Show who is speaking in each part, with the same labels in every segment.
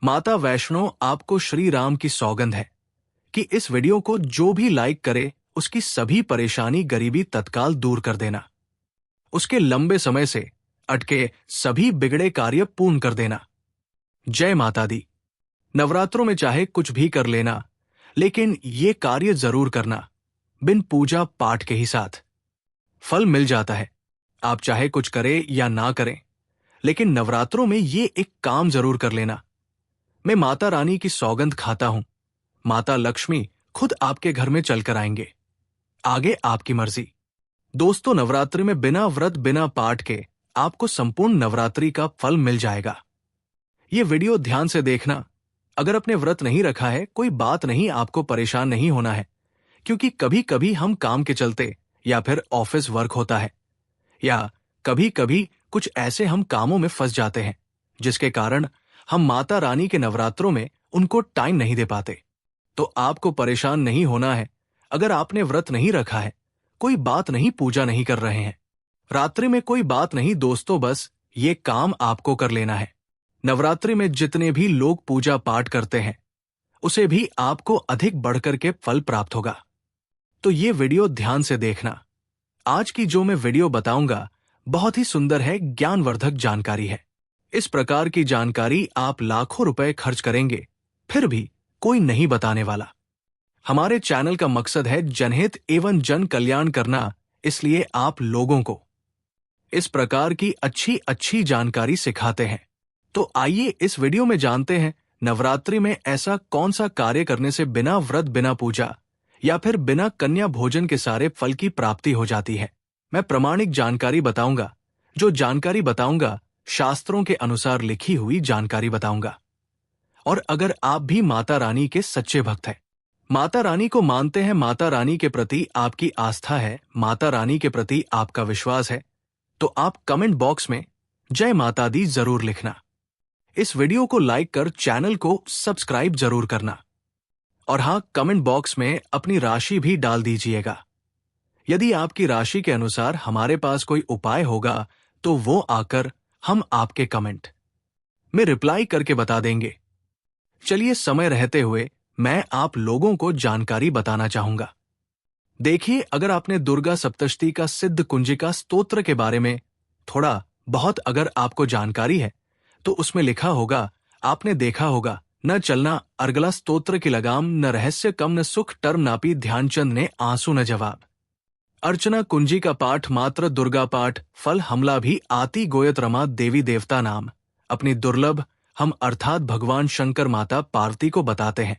Speaker 1: माता वैष्णो आपको श्री राम की सौगंध है कि इस वीडियो को जो भी लाइक करे उसकी सभी परेशानी गरीबी तत्काल दूर कर देना, उसके लंबे समय से अटके सभी बिगड़े कार्य पूर्ण कर देना। जय माता दी। नवरात्रों में चाहे कुछ भी कर लेना, लेकिन ये कार्य जरूर करना बिन पूजा पाठ के ही साथ। फल मिल जाता है, आप चाहे कुछ करें या ना करें, लेकिन नवरात्रों में ये एक काम जरूर कर लेना। मैं माता रानी की सौगंध खाता हूं, माता लक्ष्मी खुद आपके घर में चलकर आएंगे, आगे आपकी मर्जी। दोस्तों, नवरात्रि में बिना व्रत बिना पाठ के आपको संपूर्ण नवरात्रि का फल मिल जाएगा। ये वीडियो ध्यान से देखना। अगर अपने व्रत नहीं रखा है कोई बात नहीं, आपको परेशान नहीं होना है, क्योंकि कभी कभी हम काम के चलते या फिर ऑफिस वर्क होता है, या कभी कभी कुछ ऐसे हम कामों में फंस जाते हैं जिसके कारण हम माता रानी के नवरात्रों में उनको टाइम नहीं दे पाते। तो आपको परेशान नहीं होना है। अगर आपने व्रत नहीं रखा है कोई बात नहीं, पूजा नहीं कर रहे हैं, रात्रि में कोई बात नहीं दोस्तों, बस ये काम आपको कर लेना है। नवरात्रि में जितने भी लोग पूजा पाठ करते हैं उसे भी आपको अधिक बढ़कर के फल प्राप्त होगा। तो ये वीडियो ध्यान से देखना। आज की जो मैं वीडियो बताऊंगा बहुत ही सुंदर है, ज्ञानवर्धक जानकारी है। इस प्रकार की जानकारी आप लाखों रुपए खर्च करेंगे फिर भी कोई नहीं बताने वाला। हमारे चैनल का मकसद है जनहित एवं जन कल्याण करना, इसलिए आप लोगों को इस प्रकार की अच्छी अच्छी जानकारी सिखाते हैं। तो आइए इस वीडियो में जानते हैं नवरात्रि में ऐसा कौन सा कार्य करने से बिना व्रत बिना पूजा या फिर बिना कन्या भोजन के सारे फल की प्राप्ति हो जाती है। मैं प्रमाणिक जानकारी बताऊंगा। जो जानकारी बताऊंगा शास्त्रों के अनुसार लिखी हुई जानकारी बताऊंगा। और अगर आप भी माता रानी के सच्चे भक्त हैं, माता रानी को मानते हैं, माता रानी के प्रति आपकी आस्था है, माता रानी के प्रति आपका विश्वास है, तो आप कमेंट बॉक्स में जय माता दी जरूर लिखना। इस वीडियो को लाइक कर चैनल को सब्सक्राइब जरूर करना। और हाँ, कमेंट बॉक्स में अपनी राशि भी डाल दीजिएगा। यदि आपकी राशि के अनुसार हमारे पास कोई उपाय होगा तो वो आकर हम आपके कमेंट में रिप्लाई करके बता देंगे। चलिए, समय रहते हुए मैं आप लोगों को जानकारी बताना चाहूंगा। देखिए, अगर आपने दुर्गा सप्तशती का सिद्ध कुंजिका स्तोत्र के बारे में थोड़ा बहुत अगर आपको जानकारी है तो उसमें लिखा होगा, आपने देखा होगा, न चलना अर्गला स्तोत्र की लगाम, न रहस्य कम न सुख टर्म नापी, ध्यानचंद ने आंसू न जवाब। अर्चना कुंजी का पाठ मात्र दुर्गा पाठ, फल हमला भी आती गोयत रमा, देवी देवता नाम अपनी दुर्लभ हम अर्थात भगवान शंकर माता पार्वती को बताते हैं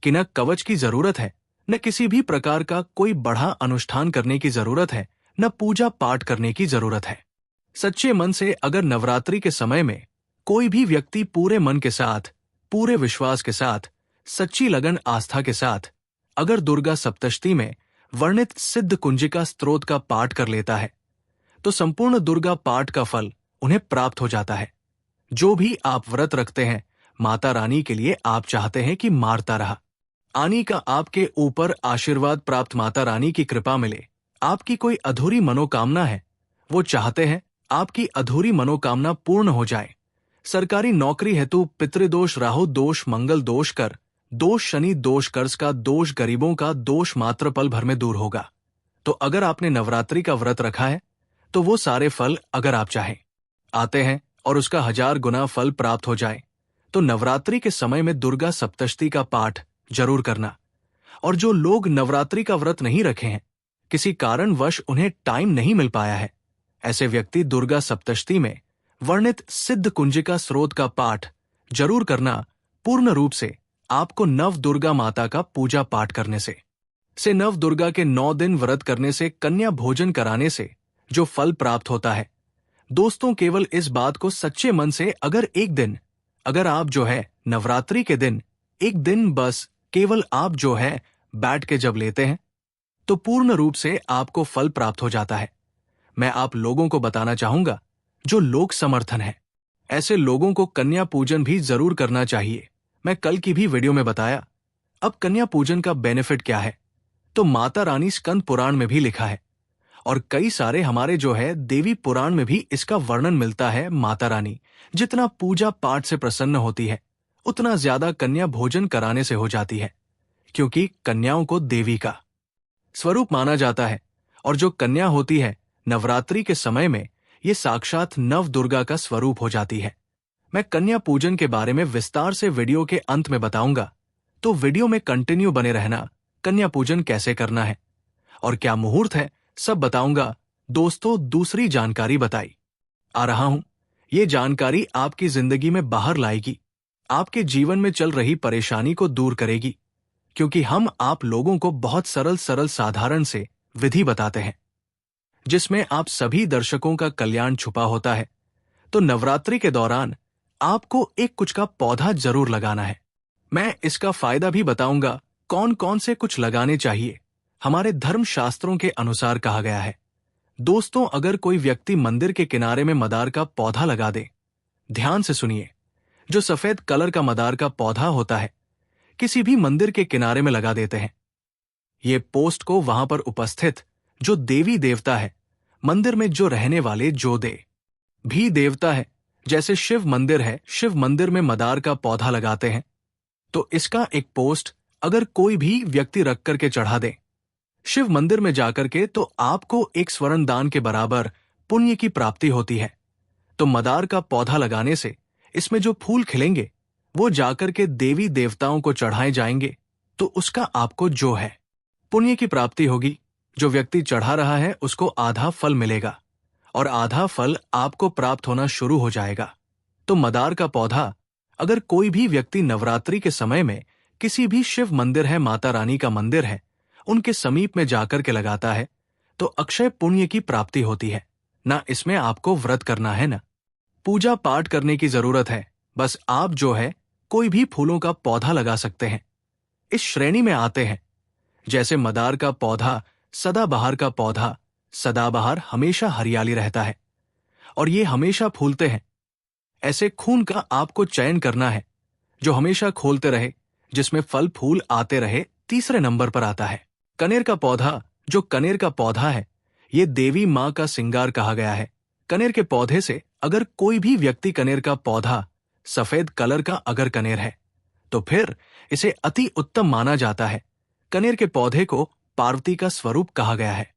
Speaker 1: कि न कवच की जरूरत है, न किसी भी प्रकार का कोई बढ़ा अनुष्ठान करने की जरूरत है, न पूजा पाठ करने की जरूरत है। सच्चे मन से अगर नवरात्रि के समय में कोई भी व्यक्ति पूरे मन के साथ, पूरे विश्वास के साथ, सच्ची लगन आस्था के साथ अगर दुर्गा सप्तशती में वर्णित सिद्ध कुंजिका स्तोत्र का पाठ कर लेता है तो संपूर्ण दुर्गा पाठ का फल उन्हें प्राप्त हो जाता है। जो भी आप व्रत रखते हैं, माता रानी के लिए आप चाहते हैं कि मारता रहा आनी का आपके ऊपर आशीर्वाद प्राप्त, माता रानी की कृपा मिले, आपकी कोई अधूरी मनोकामना है, वो चाहते हैं आपकी अधूरी मनोकामना पूर्ण हो जाए। सरकारी नौकरी हेतु पितृदोष, राहु दोष, मंगल दोष कर दोष, शनि दोष, कर्ज का दोष, गरीबों का दोष मात्र पल भर में दूर होगा। तो अगर आपने नवरात्रि का व्रत रखा है तो वो सारे फल अगर आप चाहें आते हैं और उसका 1000 गुना फल प्राप्त हो जाए तो नवरात्रि के समय में दुर्गा सप्तशती का पाठ जरूर करना। और जो लोग नवरात्रि का व्रत नहीं रखे हैं, किसी कारणवश उन्हें टाइम नहीं मिल पाया है, ऐसे व्यक्ति दुर्गा सप्तशती में वर्णित सिद्ध कुंजिका स्रोत का पाठ जरूर करना। पूर्ण रूप से आपको नव दुर्गा माता का पूजा पाठ करने से नव दुर्गा के 9 दिन व्रत करने से, कन्या भोजन कराने से जो फल प्राप्त होता है। दोस्तों, केवल इस बात को सच्चे मन से अगर एक दिन, अगर आप जो है नवरात्रि के दिन एक दिन बस केवल आप जो है बैठ के जब लेते हैं तो पूर्ण रूप से आपको फल प्राप्त हो जाता है। मैं आप लोगों को बताना चाहूंगा, जो लोक समर्थन है, ऐसे लोगों को कन्या पूजन भी जरूर करना चाहिए। मैं कल की भी वीडियो में बताया। अब कन्या पूजन का बेनिफिट क्या है तो माता रानी स्कंद पुराण में भी लिखा है और कई सारे हमारे जो है देवी पुराण में भी इसका वर्णन मिलता है। माता रानी जितना पूजा पाठ से प्रसन्न होती है उतना ज्यादा कन्या भोजन कराने से हो जाती है, क्योंकि कन्याओं को देवी का स्वरूप माना जाता है। और जो कन्या होती है, नवरात्रि के समय में ये साक्षात नव दुर्गा का स्वरूप हो जाती है। मैं कन्या पूजन के बारे में विस्तार से वीडियो के अंत में बताऊंगा, तो वीडियो में कंटिन्यू बने रहना। कन्या पूजन कैसे करना है और क्या मुहूर्त है, सब बताऊंगा। दोस्तों, दूसरी जानकारी बताई आ रहा हूं। ये जानकारी आपकी जिंदगी में बाहर लाएगी, आपके जीवन में चल रही परेशानी को दूर करेगी, क्योंकि हम आप लोगों को बहुत सरल सरल साधारण से विधि बताते हैं, जिसमें आप सभी दर्शकों का कल्याण छुपा होता है। तो नवरात्रि के दौरान आपको एक कुछ का पौधा जरूर लगाना है। मैं इसका फायदा भी बताऊंगा, कौन कौन से कुछ लगाने चाहिए, हमारे धर्म शास्त्रों के अनुसार कहा गया है। दोस्तों, अगर कोई व्यक्ति मंदिर के किनारे में मदार का पौधा लगा दे, ध्यान से सुनिए, जो सफेद कलर का मदार का पौधा होता है, किसी भी मंदिर के किनारे में लगा देते हैं, ये पोस्ट को वहां पर उपस्थित जो देवी देवता है, मंदिर में जो रहने वाले जो दे भी देवता है, जैसे शिव मंदिर है, शिव मंदिर में मदार का पौधा लगाते हैं, तो इसका एक पोस्ट अगर कोई भी व्यक्ति रख करके चढ़ा दे शिव मंदिर में जाकर के, तो आपको एक स्वर्ण दान के बराबर पुण्य की प्राप्ति होती है। तो मदार का पौधा लगाने से इसमें जो फूल खिलेंगे वो जाकर के देवी देवताओं को चढ़ाए जाएंगे, तो उसका आपको जो है पुण्य की प्राप्ति होगी। जो व्यक्ति चढ़ा रहा है उसको आधा फल मिलेगा और आधा फल आपको प्राप्त होना शुरू हो जाएगा। तो मदार का पौधा अगर कोई भी व्यक्ति नवरात्रि के समय में किसी भी शिव मंदिर है, माता रानी का मंदिर है, उनके समीप में जाकर के लगाता है, तो अक्षय पुण्य की प्राप्ति होती है। ना इसमें आपको व्रत करना है, ना पूजा पाठ करने की जरूरत है, बस आप जो है कोई भी फूलों का पौधा लगा सकते हैं। इस श्रेणी में आते हैं जैसे मदार का पौधा, सदाबहार का पौधा। सदाबहार हमेशा हरियाली रहता है और ये हमेशा फूलते हैं। ऐसे खून का आपको चयन करना है जो हमेशा खोलते रहे, जिसमें फल फूल आते रहे। तीसरे नंबर पर आता है कनेर का पौधा। जो कनेर का पौधा है, ये देवी मां का श्रृंगार कहा गया है। कनेर के पौधे से अगर कोई भी व्यक्ति कनेर का पौधा, सफेद कलर का अगर कनेर है, तो फिर इसे अति उत्तम माना जाता है। कनेर के पौधे को पार्वती का स्वरूप कहा गया है।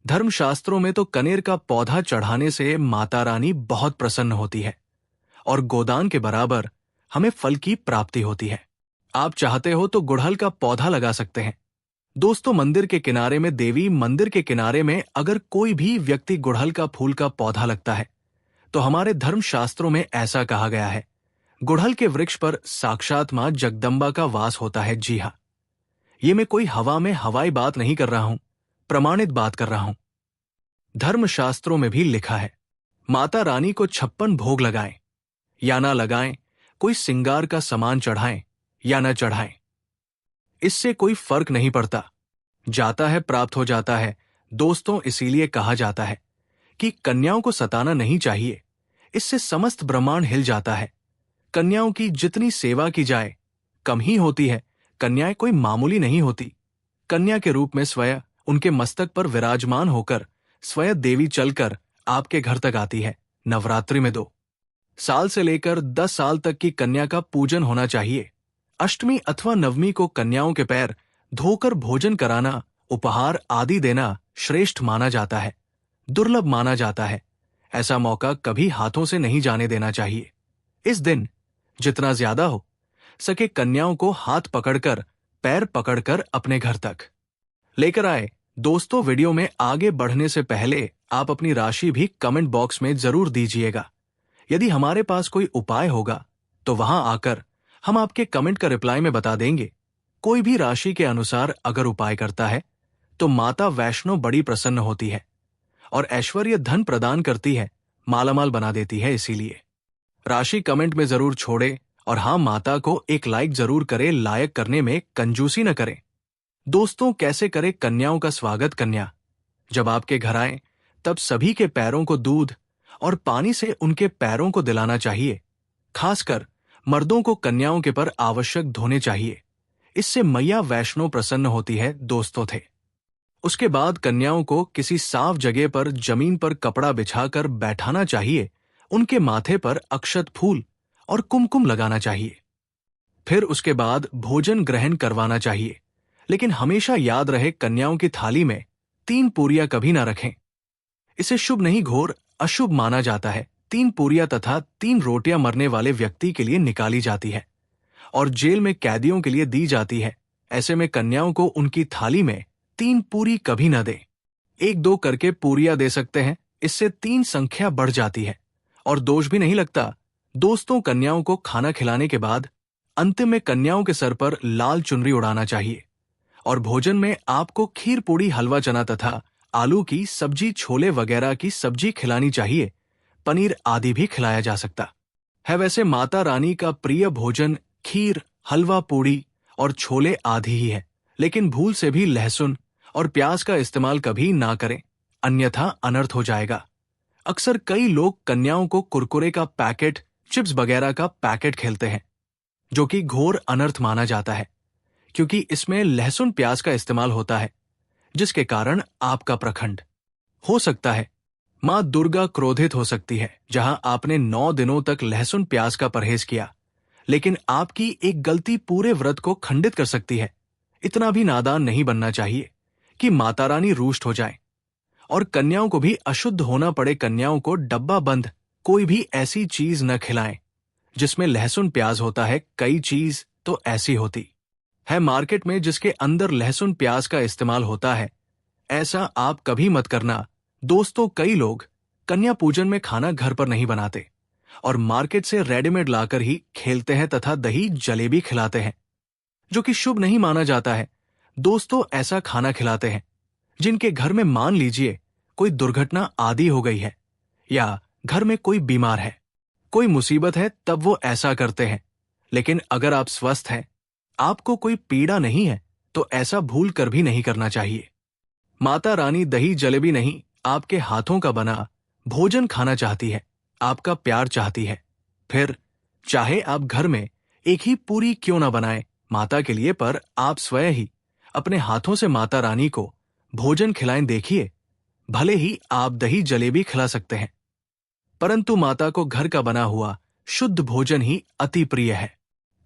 Speaker 1: धर्मशास्त्रों में तो कनेर का पौधा चढ़ाने से माता रानी बहुत प्रसन्न होती है और गोदान के बराबर हमें फल की प्राप्ति होती है। आप चाहते हो तो गुड़हल का पौधा लगा सकते हैं। दोस्तों, मंदिर के किनारे में, देवी मंदिर के किनारे में अगर कोई भी व्यक्ति गुड़हल का फूल का पौधा लगता है, तो हमारे धर्मशास्त्रों में ऐसा कहा गया है, गुड़हल के वृक्ष पर साक्षात मां जगदम्बा का वास होता है। जी हाँ, ये मैं कोई हवा में हवाई बात नहीं कर रहा हूं, प्रमाणित बात कर रहा हूं। धर्मशास्त्रों में भी लिखा है, माता रानी को 56 भोग लगाएं या ना लगाएं, कोई श्रृंगार का सामान चढ़ाएं या ना चढ़ाएं, इससे कोई फर्क नहीं पड़ता, जाता है प्राप्त हो जाता है। दोस्तों, इसीलिए कहा जाता है कि कन्याओं को सताना नहीं चाहिए, इससे समस्त ब्रह्मांड हिल जाता है। कन्याओं की जितनी सेवा की जाए कम ही होती है। कन्याएं कोई मामूली नहीं होती। कन्या के रूप में स्वयं उनके मस्तक पर विराजमान होकर स्वयं देवी चलकर आपके घर तक आती है। नवरात्रि में 2 साल से लेकर 10 साल तक की कन्या का पूजन होना चाहिए। अष्टमी अथवा नवमी को कन्याओं के पैर धोकर भोजन कराना, उपहार आदि देना श्रेष्ठ माना जाता है, दुर्लभ माना जाता है। ऐसा मौका कभी हाथों से नहीं जाने देना चाहिए। इस दिन जितना ज्यादा हो सके कन्याओं को हाथ पकड़कर, पैर पकड़कर अपने घर तक लेकर आए। दोस्तों, वीडियो में आगे बढ़ने से पहले आप अपनी राशि भी कमेंट बॉक्स में जरूर दीजिएगा। यदि हमारे पास कोई उपाय होगा तो वहां आकर हम आपके कमेंट का रिप्लाई में बता देंगे। कोई भी राशि के अनुसार अगर उपाय करता है तो माता वैष्णो बड़ी प्रसन्न होती है और ऐश्वर्य धन प्रदान करती है, मालामाल बना देती है। इसीलिए राशि कमेंट में जरूर छोड़े और हाँ, माता को एक लाइक जरूर करे। लायक करने में कंजूसी न करें। दोस्तों, कैसे करें कन्याओं का स्वागत? कन्या जब आपके घर आए तब सभी के पैरों को दूध और पानी से उनके पैरों को दिलाना चाहिए। खासकर मर्दों को कन्याओं के पर आवश्यक धोने चाहिए, इससे मैया वैष्णो प्रसन्न होती है। दोस्तों थे उसके बाद कन्याओं को किसी साफ जगह पर जमीन पर कपड़ा बिछाकर बैठाना चाहिए। उनके माथे पर अक्षत फूल और कुमकुम लगाना चाहिए। फिर उसके बाद भोजन ग्रहण करवाना चाहिए। लेकिन हमेशा याद रहे, कन्याओं की थाली में 3 पूरियां कभी ना रखें। इसे शुभ नहीं, घोर अशुभ माना जाता है। 3 पूरियां तथा 3 रोटियां मरने वाले व्यक्ति के लिए निकाली जाती है और जेल में कैदियों के लिए दी जाती है। ऐसे में कन्याओं को उनकी थाली में 3 पूरी कभी न दे। 1-2 करके पूरियां दे सकते हैं, इससे 3 संख्या बढ़ जाती है और दोष भी नहीं लगता। दोस्तों, कन्याओं को खाना खिलाने के बाद अंतिम में कन्याओं के सर पर लाल चुनरी उड़ाना चाहिए और भोजन में आपको खीर पूड़ी, हलवा, चना तथा आलू की सब्जी, छोले वगैरह की सब्जी खिलानी चाहिए। पनीर आदि भी खिलाया जा सकता है। वैसे माता रानी का प्रिय भोजन खीर, हलवा, पूड़ी और छोले आदि ही है, लेकिन भूल से भी लहसुन और प्याज का इस्तेमाल कभी ना करें, अन्यथा अनर्थ हो जाएगा। अक्सर कई लोग कन्याओं को कुरकुरे का पैकेट, चिप्स वगैरह का पैकेट खेलते हैं, जो कि घोर अनर्थ माना जाता है, क्योंकि इसमें लहसुन प्याज का इस्तेमाल होता है, जिसके कारण आपका प्रखंड हो सकता है। मां दुर्गा क्रोधित हो सकती है। जहां आपने 9 दिनों तक लहसुन प्याज का परहेज किया, लेकिन आपकी एक गलती पूरे व्रत को खंडित कर सकती है। इतना भी नादान नहीं बनना चाहिए कि माता रानी रुष्ट हो जाए और कन्याओं को भी अशुद्ध होना पड़े। कन्याओं को डब्बा बंद कोई भी ऐसी चीज न खिलाएं जिसमें लहसुन प्याज होता है। कई चीज तो ऐसी होती है मार्केट में जिसके अंदर लहसुन प्याज का इस्तेमाल होता है। ऐसा आप कभी मत करना। दोस्तों, कई लोग कन्या पूजन में खाना घर पर नहीं बनाते और मार्केट से रेडीमेड लाकर ही खेलते हैं तथा दही जलेबी खिलाते हैं, जो कि शुभ नहीं माना जाता है। दोस्तों, ऐसा खाना खिलाते हैं जिनके घर में मान लीजिए कोई दुर्घटना आदि हो गई है या घर में कोई बीमार है, कोई मुसीबत है, तब वो ऐसा करते हैं। लेकिन अगर आप स्वस्थ हैं, आपको कोई पीड़ा नहीं है, तो ऐसा भूल कर भी नहीं करना चाहिए। माता रानी दही जलेबी नहीं, आपके हाथों का बना भोजन खाना चाहती है, आपका प्यार चाहती है। फिर चाहे आप घर में एक ही पूरी क्यों ना बनाएं माता के लिए, पर आप स्वयं ही अपने हाथों से माता रानी को भोजन खिलाएं। देखिए, भले ही आप दही जलेबी खिला सकते हैं, परंतु माता को घर का बना हुआ शुद्ध भोजन ही अति प्रिय है।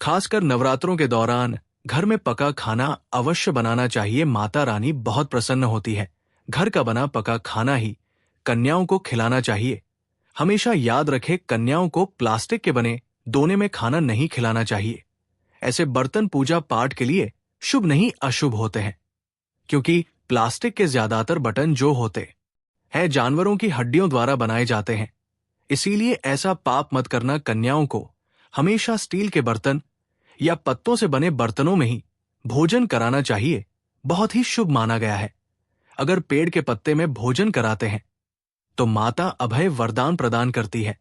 Speaker 1: खासकर नवरात्रों के दौरान घर में पका खाना अवश्य बनाना चाहिए। माता रानी बहुत प्रसन्न होती है। घर का बना पका खाना ही कन्याओं को खिलाना चाहिए। हमेशा याद रखें, कन्याओं को प्लास्टिक के बने दोने में खाना नहीं खिलाना चाहिए। ऐसे बर्तन पूजा पाठ के लिए शुभ नहीं अशुभ होते हैं, क्योंकि प्लास्टिक के ज्यादातर बटन जो होते हैं जानवरों की हड्डियों द्वारा बनाए जाते हैं। इसीलिए ऐसा पाप मत करना। कन्याओं को हमेशा स्टील के बर्तन या पत्तों से बने बर्तनों में ही भोजन कराना चाहिए। बहुत ही शुभ माना गया है। अगर पेड़ के पत्ते में भोजन कराते हैं तो माता अभय वरदान प्रदान करती है।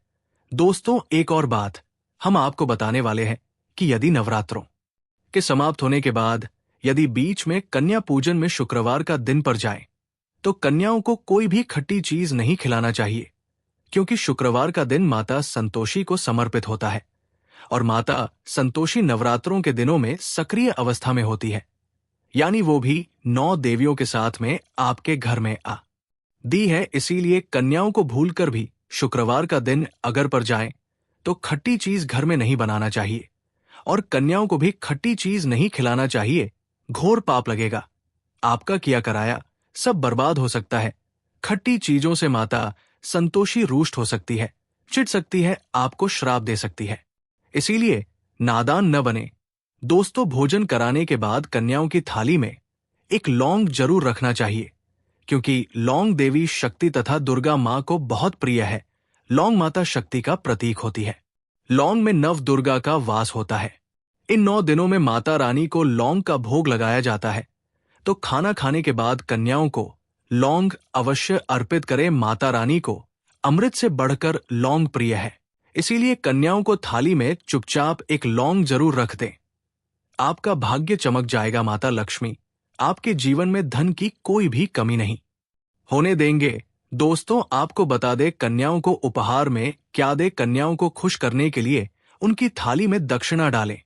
Speaker 1: दोस्तों, एक और बात हम आपको बताने वाले हैं कि यदि नवरात्रों के समाप्त होने के बाद यदि बीच में कन्या पूजन में शुक्रवार का दिन पड़ जाए तो कन्याओं को कोई भी खट्टी चीज नहीं खिलाना चाहिए, क्योंकि शुक्रवार का दिन माता संतोषी को समर्पित होता है और माता संतोषी नवरात्रों के दिनों में सक्रिय अवस्था में होती है, यानी वो भी 9 देवियों के साथ में आपके घर में आ दी है। इसीलिए कन्याओं को भूलकर भी शुक्रवार का दिन अगर पड़ जाए तो खट्टी चीज घर में नहीं बनाना चाहिए और कन्याओं को भी खट्टी चीज नहीं खिलाना चाहिए। घोर पाप लगेगा। आपका किया कराया सब बर्बाद हो सकता है। खट्टी चीजों से माता संतोषी रुष्ट हो सकती है, चिढ़ सकती है, आपको श्राप दे सकती है। इसीलिए नादान न बने। दोस्तों, भोजन कराने के बाद कन्याओं की थाली में एक लौंग जरूर रखना चाहिए, क्योंकि लौंग देवी शक्ति तथा दुर्गा मां को बहुत प्रिय है। लौंग माता शक्ति का प्रतीक होती है। लौंग में नव दुर्गा का वास होता है। इन 9 दिनों में माता रानी को लौंग का भोग लगाया जाता है, तो खाना खाने के बाद कन्याओं को लौंग अवश्य अर्पित करें। माता रानी को अमृत से बढ़कर लौंग प्रिय है, इसीलिए कन्याओं को थाली में चुपचाप एक लौंग जरूर रख दें। आपका भाग्य चमक जाएगा। माता लक्ष्मी आपके जीवन में धन की कोई भी कमी नहीं होने देंगे। दोस्तों, आपको बता दे कन्याओं को उपहार में क्या दे। कन्याओं को खुश करने के लिए उनकी थाली में दक्षिणा डालें,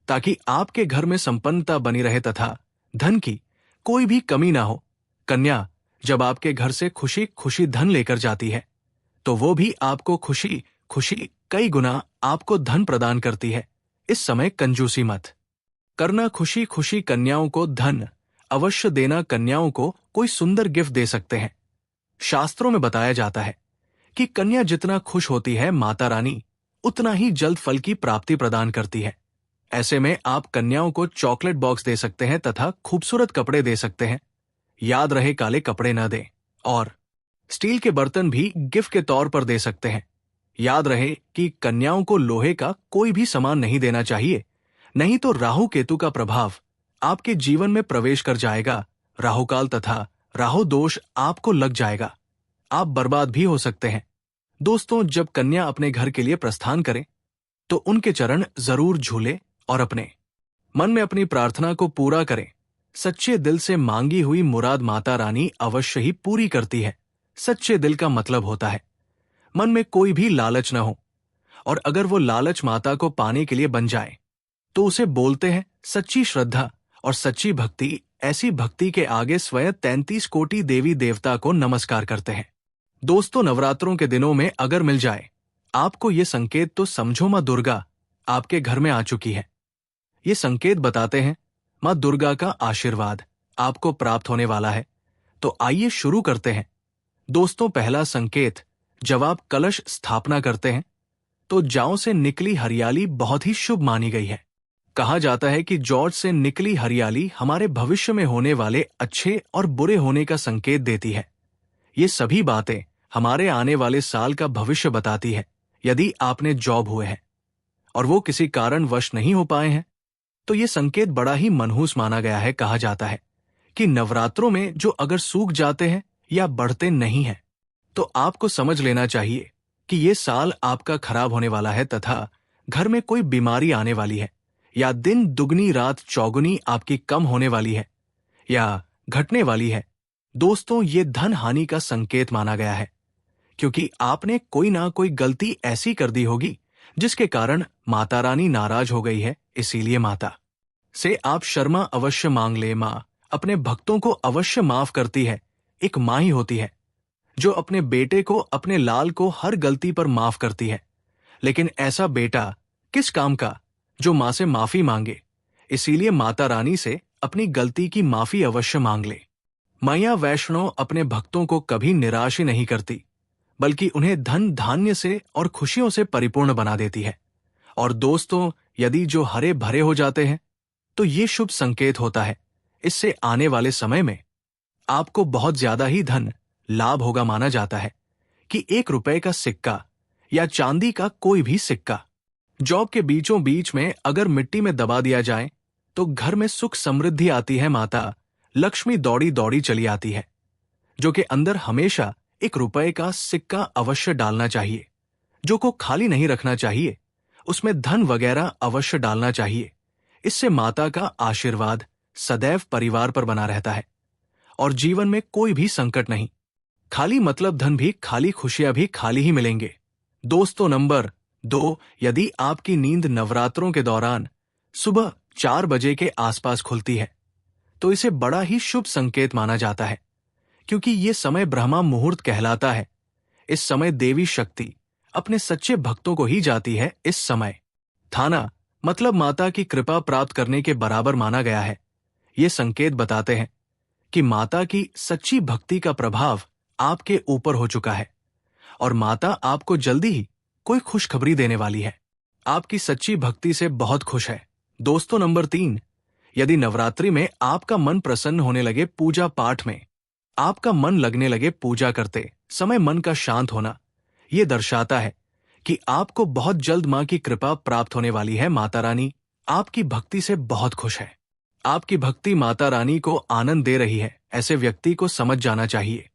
Speaker 1: ताकि आपके घर में संपन्नता बनी रहे तथा धन की कोई भी कमी ना हो। कन्या जब आपके घर से खुशी खुशी धन लेकर जाती है, तो वो भी आपको खुशी खुशी कई गुना आपको धन प्रदान करती है। इस समय कंजूसी मत करना। खुशी खुशी कन्याओं को धन अवश्य देना। कन्याओं को कोई सुंदर गिफ्ट दे सकते हैं। शास्त्रों में बताया जाता है कि कन्या जितना खुश होती है, माता रानी उतना ही जल्द फल की प्राप्ति प्रदान करती है। ऐसे में आप कन्याओं को चॉकलेट बॉक्स दे सकते हैं तथा खूबसूरत कपड़े दे सकते हैं। याद रहे, काले कपड़े न दें। और स्टील के बर्तन भी गिफ्ट के तौर पर दे सकते हैं। याद रहे कि कन्याओं को लोहे का कोई भी सामान नहीं देना चाहिए, नहीं तो राहु केतु का प्रभाव आपके जीवन में प्रवेश कर जाएगा। राहुकाल तथा राहु दोष आपको लग जाएगा, आप बर्बाद भी हो सकते हैं। दोस्तों, जब कन्या अपने घर के लिए प्रस्थान करे तो उनके चरण जरूर झूले और अपने मन में अपनी प्रार्थना को पूरा करें। सच्चे दिल से मांगी हुई मुराद माता रानी अवश्य ही पूरी करती है। सच्चे दिल का मतलब होता है मन में कोई भी लालच न हो, और अगर वो लालच माता को पाने के लिए बन जाए तो उसे बोलते हैं सच्ची श्रद्धा और सच्ची भक्ति। ऐसी भक्ति के आगे स्वयं 33 कोटि देवी देवता को नमस्कार करते हैं। दोस्तों, नवरात्रों के दिनों में अगर मिल जाए आपको ये संकेत, तो समझो मां दुर्गा आपके घर में आ चुकी है। ये संकेत बताते हैं मां दुर्गा का आशीर्वाद आपको प्राप्त होने वाला है। तो आइए शुरू करते हैं। दोस्तों, पहला संकेत, जब आप कलश स्थापना करते हैं तो जौ से निकली हरियाली बहुत ही शुभ मानी गई है। कहा जाता है कि जौ से निकली हरियाली हमारे भविष्य में होने वाले अच्छे और बुरे होने का संकेत देती है। ये सभी बातें हमारे आने वाले साल का भविष्य बताती है। यदि आपने जॉब हुए हैं और वो किसी कारणवश नहीं हो पाए हैं तो ये संकेत बड़ा ही मनहूस माना गया है। कहा जाता है कि नवरात्रों में जो अगर सूख जाते हैं या बढ़ते नहीं हैं तो आपको समझ लेना चाहिए कि ये साल आपका खराब होने वाला है तथा घर में कोई बीमारी आने वाली है, या दिन दुगनी रात चौगुनी आपकी कम होने वाली है या घटने वाली है। दोस्तों, ये धन हानि का संकेत माना गया है, क्योंकि आपने कोई ना कोई गलती ऐसी कर दी होगी जिसके कारण माता रानी नाराज हो गई है। इसीलिए माता से आप क्षमा अवश्य मांग ले। मां अपने भक्तों को अवश्य माफ करती है। एक मां ही होती है जो अपने बेटे को, अपने लाल को हर गलती पर माफ करती है। लेकिन ऐसा बेटा किस काम का जो मां से माफी मांगे। इसीलिए माता रानी से अपनी गलती की माफी अवश्य मांग ले। मैया वैष्णो अपने भक्तों को कभी निराश ही नहीं करती, बल्कि उन्हें धन धान्य से और खुशियों से परिपूर्ण बना देती है। और दोस्तों, यदि जो हरे भरे हो जाते हैं तो ये शुभ संकेत होता है। इससे आने वाले समय में आपको बहुत ज्यादा ही धन लाभ होगा। माना जाता है कि 1 रुपए का सिक्का या चांदी का कोई भी सिक्का जॉब के बीचों बीच में अगर मिट्टी में दबा दिया जाए तो घर में सुख समृद्धि आती है। माता लक्ष्मी दौड़ी दौड़ी चली आती है। जो कि अंदर हमेशा 1 रुपए का सिक्का अवश्य डालना चाहिए, जो को खाली नहीं रखना चाहिए। उसमें धन वगैरह अवश्य डालना चाहिए। इससे माता का आशीर्वाद सदैव परिवार पर बना रहता है और जीवन में कोई भी संकट नहीं। खाली मतलब धन भी खाली, खुशियां भी खाली ही मिलेंगे। दोस्तों, नंबर 2, यदि आपकी नींद नवरात्रों के दौरान सुबह 4 बजे के आसपास खुलती है तो इसे बड़ा ही शुभ संकेत माना जाता है, क्योंकि ये समय ब्रह्मा मुहूर्त कहलाता है। इस समय देवी शक्ति अपने सच्चे भक्तों को ही जाती है। इस समय थाना मतलब माता की कृपा प्राप्त करने के बराबर माना गया है। ये संकेत बताते हैं कि माता की सच्ची भक्ति का प्रभाव आपके ऊपर हो चुका है और माता आपको जल्दी ही कोई खुशखबरी देने वाली है। आपकी सच्ची भक्ति से बहुत खुश है। दोस्तों, नंबर 3, यदि नवरात्रि में आपका मन प्रसन्न होने लगे, पूजा पाठ में आपका मन लगने लगे, पूजा करते समय मन का शांत होना, ये दर्शाता है कि आपको बहुत जल्द मां की कृपा प्राप्त होने वाली है। माता रानी आपकी भक्ति से बहुत खुश है। आपकी भक्ति माता रानी को आनंद दे रही है। ऐसे व्यक्ति को समझ जाना चाहिए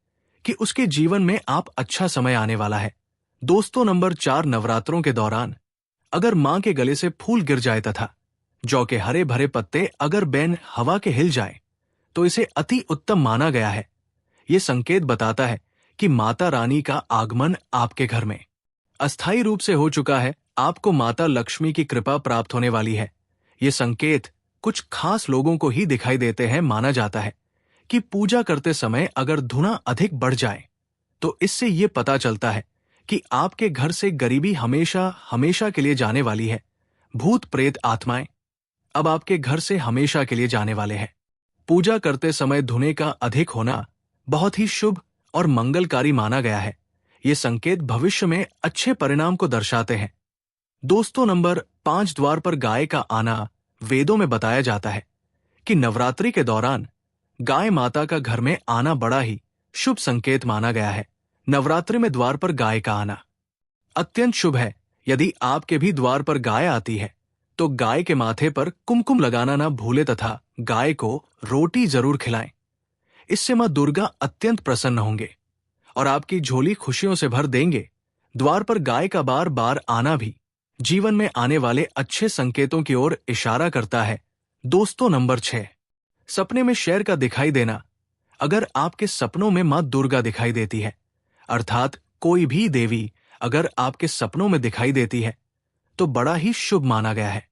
Speaker 1: कि उसके जीवन में आप अच्छा समय आने वाला है। दोस्तों, नंबर 4, नवरात्रों के दौरान अगर मां के गले से फूल गिर जाए तथा जौ के हरे भरे पत्ते अगर बैन हवा के हिल जाए तो इसे अति उत्तम माना गया है। ये संकेत बताता है कि माता रानी का आगमन आपके घर में अस्थायी रूप से हो चुका है। आपको माता लक्ष्मी की कृपा प्राप्त होने वाली है। ये संकेत कुछ खास लोगों को ही दिखाई देते हैं। माना जाता है कि पूजा करते समय अगर धुआं अधिक बढ़ जाए तो इससे ये पता चलता है कि आपके घर से गरीबी हमेशा हमेशा के लिए जाने वाली है। भूत प्रेत आत्माएं अब आपके घर से हमेशा के लिए जाने वाले हैं। पूजा करते समय धुएं का अधिक होना बहुत ही शुभ और मंगलकारी माना गया है। ये संकेत भविष्य में अच्छे परिणाम को दर्शाते हैं। दोस्तों, नंबर 5, द्वार पर गाय का आना। वेदों में बताया जाता है कि नवरात्रि के दौरान गाय माता का घर में आना बड़ा ही शुभ संकेत माना गया है। नवरात्रि में द्वार पर गाय का आना अत्यंत शुभ है। यदि आपके भी द्वार पर गाय आती है तो गाय के माथे पर कुमकुम लगाना ना भूले तथा गाय को रोटी जरूर खिलाएं। इससे मां दुर्गा अत्यंत प्रसन्न होंगे और आपकी झोली खुशियों से भर देंगे। द्वार पर गाय का बार बार आना भी जीवन में आने वाले अच्छे संकेतों की ओर इशारा करता है। दोस्तों, नंबर 6, सपने में शेर का दिखाई देना। अगर आपके सपनों में मां दुर्गा दिखाई देती है, अर्थात कोई भी देवी अगर आपके सपनों में दिखाई देती है, तो बड़ा ही शुभ माना गया है।